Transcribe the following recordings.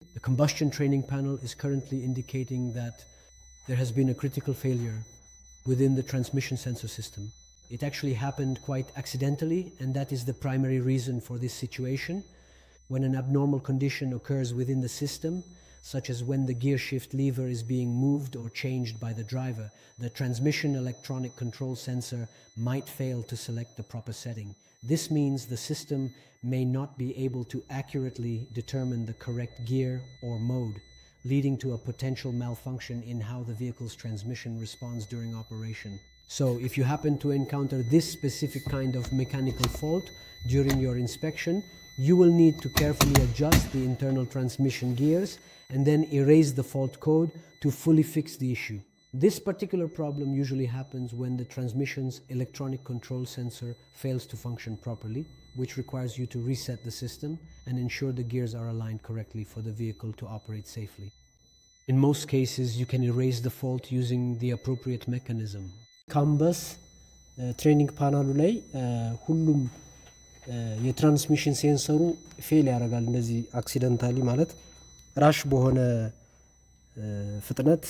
The combustion training panel is currently indicating that there has been a critical failure within the transmission sensor system. It actually happened quite accidentally, and that is the primary reason for this situation. When an abnormal condition occurs within the system, such as when the gear shift lever is being moved or changed by the driver, the transmission electronic control sensor might fail to select the proper setting. This means the system may not be able to accurately determine the correct gear or mode, leading to a potential malfunction in how the vehicle's transmission responds during operation. So if you happen to encounter this specific kind of mechanical fault during your inspection, you will need to carefully adjust the internal transmission gears and then erase the fault code to fully fix the issue. This particular problem usually happens when the transmission's electronic control sensor fails to function properly, which requires you to reset the system and ensure the gears are aligned correctly for the vehicle to operate safely. In most cases, you can erase the fault using the appropriate mechanism. ካምበስ ትሬኒንግ ፓናሉ ላይ ሁሉም የትራንስሚሽን ሴንሰሩ ፌል ያደርጋል። እንደዚህ አክሲደንታሊ ማለት ራሽ በሆነ ፍጥነት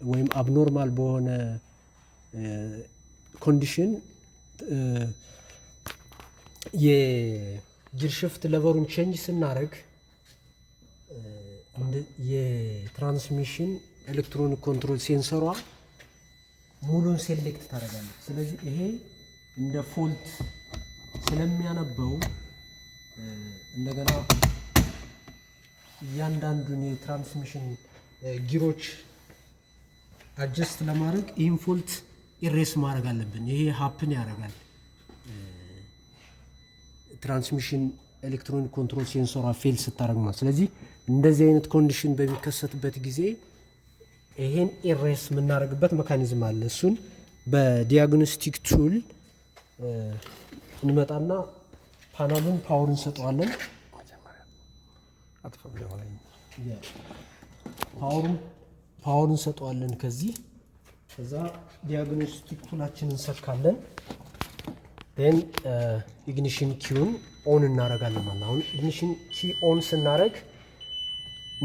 ወይም አብኖርማል በሆነ ኮንዲሽን የጊር ሽፍት ሌቨሩን ቼንጅ ስናደርግ የትራንስሚሽን ኤሌክትሮኒክ ኮንትሮል ሴንሰሯ ሙሉን ሴሌክት ታደርጋለች። ስለዚህ ይሄ እንደ ፎልት ስለሚያነበው እንደገና እያንዳንዱን የትራንስሚሽን ጊሮች አጀስት ለማድረግ ይህን ፎልት ኢሬስ ማድረግ አለብን። ይሄ ሀፕን ያደርጋል ትራንስሚሽን ኤሌክትሮኒክ ኮንትሮል ሴንሰሯ ፌል ስታደርግ ማለት። ስለዚህ እንደዚህ አይነት ኮንዲሽን በሚከሰትበት ጊዜ ይሄን ኢሬስ የምናደርግበት ሜካኒዝም አለ። እሱን በዲያግኖስቲክ ቱል እንመጣና ፓናሉን ፓወር እንሰጠዋለን። ፓወር እንሰጠዋለን። ከዛ ዲያግኖስቲክ ቱላችንን እንሰካለን። ዴን ኢግኒሽን ኪውን ኦን እናደርጋለን ማለት ነው። አሁን ኢግኒሽን ኪ ኦን ስናደርግ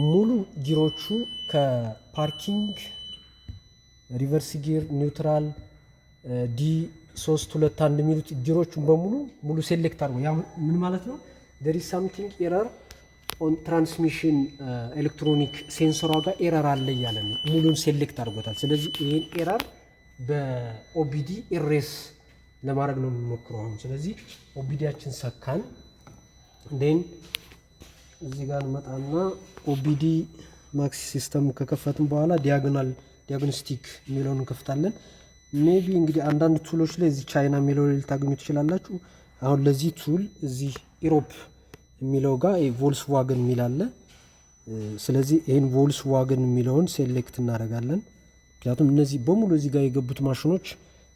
ሙሉ ጊሮቹ ከፓርኪንግ፣ ሪቨርስ ጊር፣ ኒውትራል፣ D321 የሚሉት ጊሮቹን በሙሉ ሙሉ ሴሌክት አድርጎ ያ ምን ማለት ነው? there is something error on transmission ኤሌክትሮኒክ ሴንሰሯ ጋር ኤረር አለ እያለ ነው። ሙሉን ሴሌክት አድርጎታል። ስለዚህ ይሄን ኤረር በኦቢዲ ኢሬስ ለማድረግ ነው የምንሞክረው። ስለዚህ ኦቢዲያችን ሰካን። ዴን እዚህ ጋር እንመጣና ኦቢዲ ማክስ ሲስተም ከከፈትን በኋላ ዲያግኖስቲክ የሚለውን እንከፍታለን። ሜቢ እንግዲህ አንዳንድ ቱሎች ላይ እዚህ ቻይና የሚለው ላይ ልታገኙ ትችላላችሁ። አሁን ለዚህ ቱል እዚህ ኢሮፕ የሚለው ጋር ቮልስዋገን የሚል አለ። ስለዚህ ይህን ቮልስዋገን የሚለውን ሴሌክት እናደርጋለን። ምክንያቱም እነዚህ በሙሉ እዚህ ጋር የገቡት ማሽኖች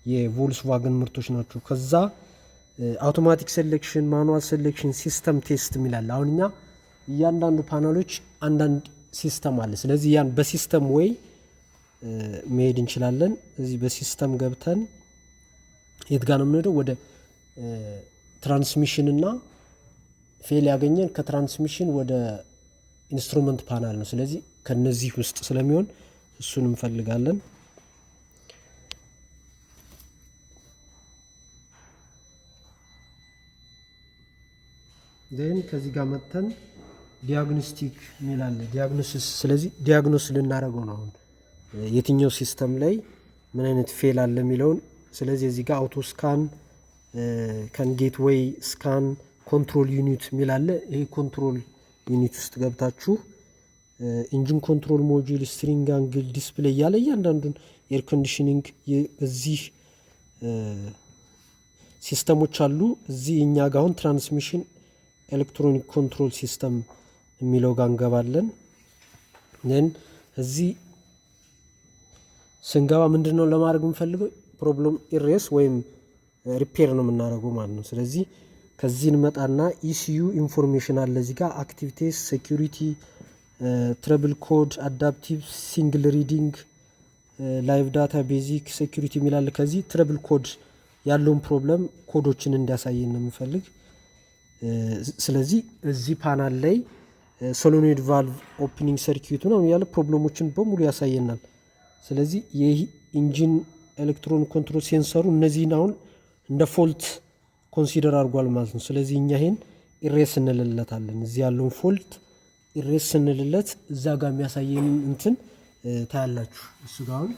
የቮልስዋገን ምርቶች ናቸው። ከዛ አውቶማቲክ ሴሌክሽን፣ ማኑዋል ሴሌክሽን፣ ሲስተም ቴስት የሚላል። አሁን እኛ እያንዳንዱ ፓናሎች አንዳንድ ሲስተም አለ። ስለዚህ ያን በሲስተም ወይ መሄድ እንችላለን። እዚህ በሲስተም ገብተን የት ጋር ነው የምንሄደው? ወደ ትራንስሚሽን እና ፌል ያገኘን ከትራንስሚሽን ወደ ኢንስትሩመንት ፓናል ነው። ስለዚህ ከነዚህ ውስጥ ስለሚሆን እሱን እንፈልጋለን። ዜን ከዚህ ጋር መጥተን ዲያግኖስቲክ የሚላለ ዲያግኖሲስ። ስለዚህ ዲያግኖስ ልናደርገው ነው አሁን የትኛው ሲስተም ላይ ምን አይነት ፌል አለ የሚለውን። ስለዚህ እዚህ ጋር አውቶ ስካን፣ ከን ጌትዌይ ስካን፣ ኮንትሮል ዩኒት የሚላለ። ይሄ ኮንትሮል ዩኒት ውስጥ ገብታችሁ ኢንጂን ኮንትሮል ሞጁል፣ ስትሪንግ አንግል፣ ዲስፕሌይ ያለ እያንዳንዱን ኤር ኮንዲሽኒንግ እዚህ ሲስተሞች አሉ። እዚህ እኛ ጋር አሁን ትራንስሚሽን ኤሌክትሮኒክ ኮንትሮል ሲስተም የሚለው ጋር እንገባለን። ን እዚህ ስንገባ ምንድነው ለማድረግ የምፈልገው? ፕሮብለም ኢሬስ ወይም ሪፔር ነው የምናደርገው ማለት ነው። ስለዚህ ከዚህ እንመጣና ኢሲዩ ኢንፎርሜሽን አለ እዚህ ጋር አክቲቪቲስ፣ ሴኩሪቲ፣ ትረብል ኮድ፣ አዳፕቲቭ፣ ሲንግል ሪዲንግ፣ ላይቭ ዳታ፣ ቤዚክ ሴኩሪቲ የሚላለ። ከዚህ ትረብል ኮድ ያለውን ፕሮብለም ኮዶችን እንዲያሳየን ነው የምፈልግ። ስለዚህ እዚህ ፓናል ላይ ሶሎኖይድ ቫልቭ ኦፕኒንግ ሰርኪዩት ነው ያለ ፕሮብሌሞችን በሙሉ ያሳየናል። ስለዚህ ይህ ኢንጂን ኤሌክትሮን ኮንትሮል ሴንሰሩ እነዚህን አሁን እንደ ፎልት ኮንሲደር አድርጓል ማለት ነው። ስለዚህ እኛ ይሄን ኢሬስ እንልለታለን። እዚህ ያለውን ፎልት ኢሬስ እንልለት እዛ ጋር የሚያሳየን እንትን ታያላችሁ። እሱ ጋር አሁን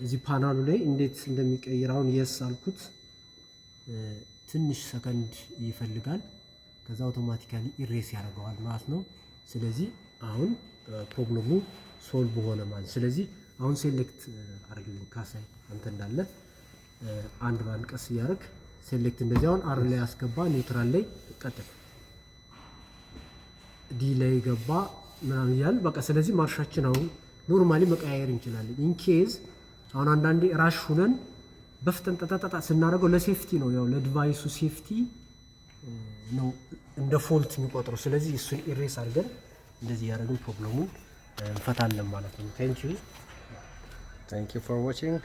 እዚህ ፓናሉ ላይ እንዴት እንደሚቀይር አሁን የስ አልኩት። ትንሽ ሰከንድ ይፈልጋል። ከዛ አውቶማቲካሊ ኢሬስ ያደርገዋል ማለት ነው። ስለዚህ አሁን ፕሮብሌሙ ሶልቭ ሆነ ማለት። ስለዚህ አሁን ሴሌክት አድርግልኝ ካሳይ አንተ እንዳለ አንድ ባንድ ቀስ እያደረግ ሴሌክት እንደዚህ አሁን አር ላይ አስገባ፣ ኒውትራል ላይ ቀጥል፣ ዲ ላይ ገባ ምናምን እያልን በቃ። ስለዚህ ማርሻችን አሁን ኖርማሊ መቀያየር እንችላለን። ኢንኬዝ አሁን አንዳንዴ ራሽ ሁነን በፍጥነት ጠጣጣ ስናደርገው ለሴፍቲ ነው፣ ያው ለዲቫይሱ ሴፍቲ ነው እንደ ፎልት የሚቆጥረው። ስለዚህ እሱን ኢሬስ አድርገን እንደዚህ ያደረግን ፕሮብሌሙን እንፈታለን ማለት ነው። ታንክ ዩ ፎር ዋቺንግ